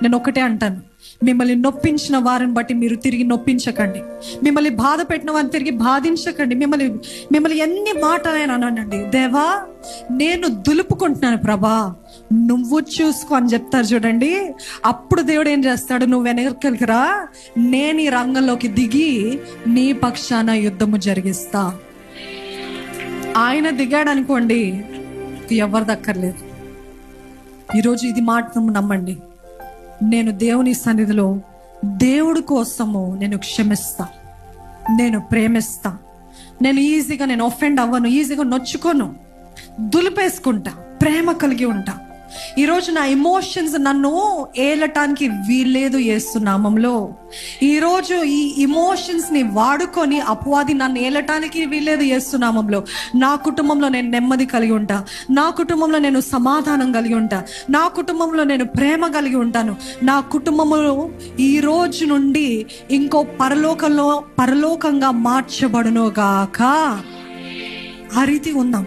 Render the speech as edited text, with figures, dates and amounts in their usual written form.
నేను ఒకటే అంటాను, మిమ్మల్ని నొప్పించిన వారిని బట్టి మీరు తిరిగి నొప్పించకండి. మిమ్మల్ని బాధ పెట్టిన వారిని తిరిగి బాధించకండి. మిమ్మల్ని ఎన్ని మాటలైనా అనండి, దేవా నేను దులుపుకుంటున్నాను ప్రభా, నువ్వు చూసుకో అని చెప్తారు చూడండి. అప్పుడు దేవుడు ఏం చేస్తాడు, నువ్వు వెనకలికి రా, నేను ఈ రంగంలోకి దిగి నీ పక్షాన యుద్ధము జరిగిస్తా. ఆయన దిగాడు అనుకోండి, ఎవరు దక్కర్లేదు. ఈరోజు ఇది మాట నమ్మండి, నేను దేవుని సన్నిధిలో దేవుడి కోసము నేను క్షమిస్తా, నేను ప్రేమిస్తా, నేను ఈజీగా నేను ఒఫెండ్ అవ్వను, ఈజీగా నొచ్చుకోను, దులిపేసుకుంటా, ప్రేమ కలిగి ఉంటా. ఈరోజు నా ఎమోషన్స్ నన్ను ఏలటానికి వీల్లేదు యేసు నామంలో. ఈరోజు ఈ ఎమోషన్స్ ని వాడుకొని అపవాది నన్ను ఏలటానికి వీల్లేదు యేసు నామంలో. నా కుటుంబంలో నేను నెమ్మది కలిగి ఉంటా, నా కుటుంబంలో నేను సమాధానం కలిగి ఉంటా, నా కుటుంబంలో నేను ప్రేమ కలిగి ఉంటాను. నా కుటుంబంలో ఈ రోజు నుండి ఇంకో పరలోకంగా మార్చబడును గాక. ఆ రీతి ఉందాం.